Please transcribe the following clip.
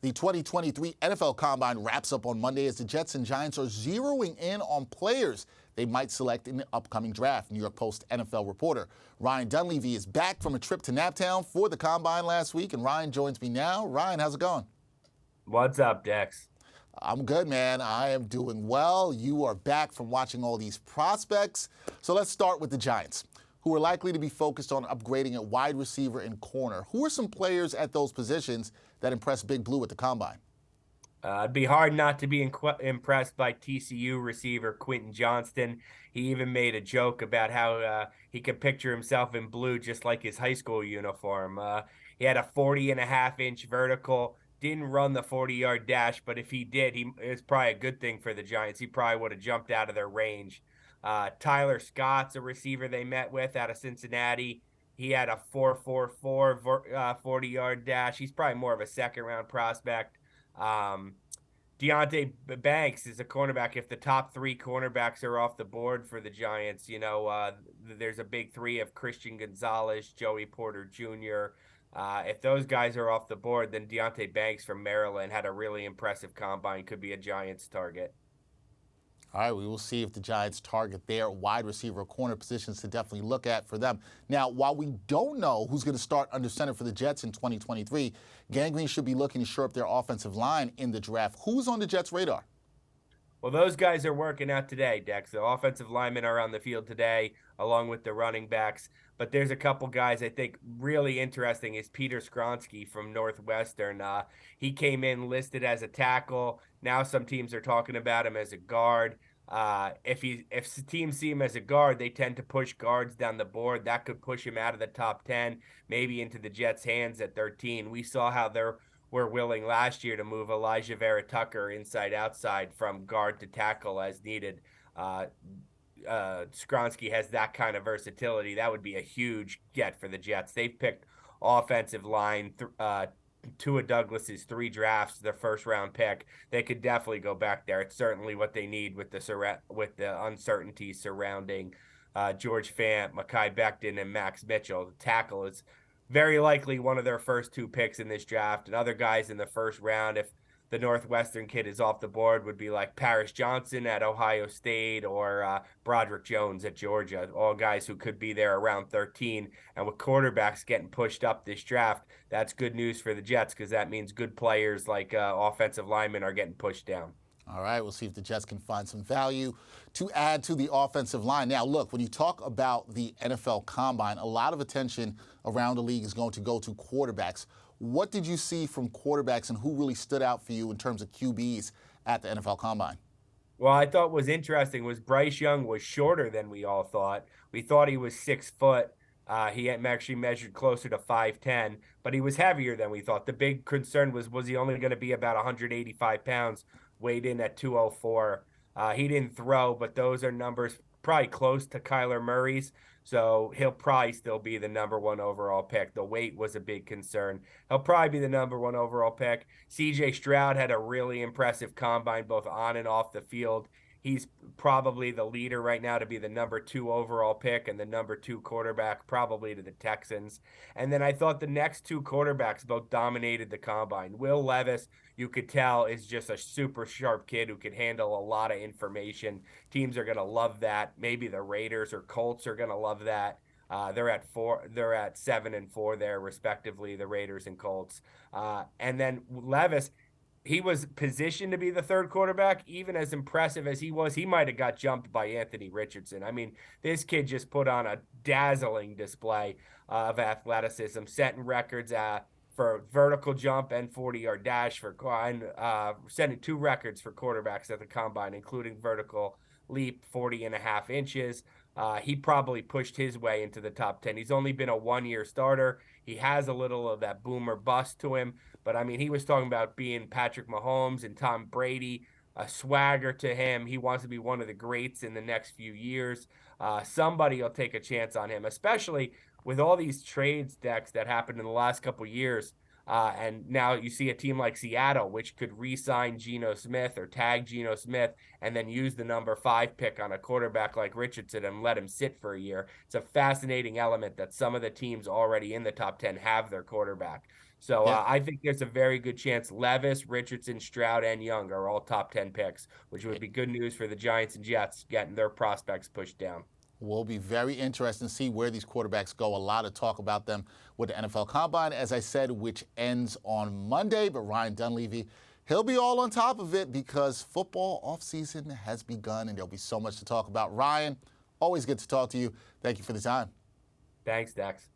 The 2023 NFL Combine wraps up on Monday as the Jets and Giants are zeroing in on players they might select in the upcoming draft. New York Post NFL reporter Ryan Dunleavy is back from a trip to Naptown for the Combine last week, and Ryan joins me now. Ryan, how's it going? What's up, Dex? I'm good, man. I am doing well. You are back from watching all these prospects. So let's start with the Giants, who are likely to be focused on upgrading at wide receiver and corner. Who are some players at those positions that impressed Big Blue at the Combine? It'd be hard not to be impressed by TCU receiver Quentin Johnston. He even made a joke about how he could picture himself in blue just like his high school uniform. He had a 40.5-inch vertical, didn't run the 40-yard dash, but if he did, it was probably a good thing for the Giants. He probably would have jumped out of their range. Tyler Scott's a receiver they met with out of Cincinnati. He had a 4.44 40-yard dash. He's probably more of a second-round prospect. Deonte Banks is a cornerback. If the top three cornerbacks are off the board for the Giants, there's a big three of Christian Gonzalez, Joey Porter Jr. If those guys are off the board, then Deonte Banks from Maryland had a really impressive combine, could be a Giants target. All right, we will see if the Giants target their wide receiver corner positions to definitely look at for them. Now, while we don't know who's going to start under center for the Jets in 2023, Gang Green should be looking to shore up their offensive line in the draft. Who's on the Jets' radar? Well, those guys are working out today, Dex. The offensive linemen are on the field today, along with the running backs. But there's a couple guys I think really interesting is Peter Skronsky from Northwestern. He came in listed as a tackle. Now some teams are talking about him as a guard. If teams see him as a guard, they tend to push guards down the board. That could push him out of the top 10, maybe into the Jets' hands at 13. We saw how were willing last year to move Elijah Vera Tucker inside outside from guard to tackle as needed. Skronsky has that kind of versatility. That would be a huge get for the Jets. They've picked offensive line, Tua Douglas's 3 drafts, their first round pick. They could definitely go back there. It's certainly what they need with the uncertainty surrounding George Fant, Mekhi Becton, and Max Mitchell. The tackle is very likely one of their first 2 picks in this draft. And other guys in the first round, if the Northwestern kid is off the board, would be like Paris Johnson at Ohio State or Broderick Jones at Georgia, all guys who could be there around 13. And with quarterbacks getting pushed up this draft, that's good news for the Jets because that means good players like offensive linemen are getting pushed down. All right, we'll see if the Jets can find some value to add to the offensive line. Now, look, when you talk about the NFL Combine, a lot of attention around the league is going to go to quarterbacks. What did you see from quarterbacks and who really stood out for you in terms of QBs at the NFL Combine? Well, I thought was interesting was Bryce Young was shorter than we all thought. We thought he was 6 foot. He actually measured closer to 5'10", but he was heavier than we thought. The big concern was he only going to be about 185 pounds, weighed in at 204. He didn't throw, but those are numbers probably close to Kyler Murray's. So he'll probably still be the number 1 overall pick. The weight was a big concern. He'll probably be the number 1 overall pick. CJ Stroud had a really impressive combine, both on and off the field. He's probably the leader right now to be the number 2 overall pick and the number 2 quarterback, probably to the Texans. And then I thought the next 2 quarterbacks both dominated the combine. Will Levis, you could tell, is just a super sharp kid who could handle a lot of information. Teams are going to love that. Maybe the Raiders or Colts are going to love that. They're at 7 and 4 there, respectively, the Raiders and Colts. And then Levis, he was positioned to be the 3rd quarterback. Even as impressive as he was, he might have got jumped by Anthony Richardson. I mean, this kid just put on a dazzling display of athleticism, setting records for vertical jump and 40-yard dash setting 2 records for quarterbacks at the combine, including vertical leap 40.5 inches. He probably pushed his way into the top 10. He's only been a 1-year starter. He has a little of that boomer bust to him. But, I mean, he was talking about being Patrick Mahomes and Tom Brady, a swagger to him. He wants to be one of the greats in the next few years. Somebody will take a chance on him, especially with all these trades, Dex, that happened in the last couple of years. And now you see a team like Seattle, which could re-sign Geno Smith or tag Geno Smith and then use the number 5 pick on a quarterback like Richardson and let him sit for a year. It's a fascinating element that some of the teams already in the top 10 have their quarterback. So Yeah. I think there's a very good chance Levis, Richardson, Stroud, and Young are all top 10 picks, which would be good news for the Giants and Jets getting their prospects pushed down. Will be very interesting to see where these quarterbacks go. A lot of talk about them with the NFL Combine, as I said, which ends on Monday. But Ryan Dunleavy, he'll be all on top of it because football offseason has begun, and there'll be so much to talk about. Ryan, always good to talk to you. Thank you for the time. Thanks, Dex.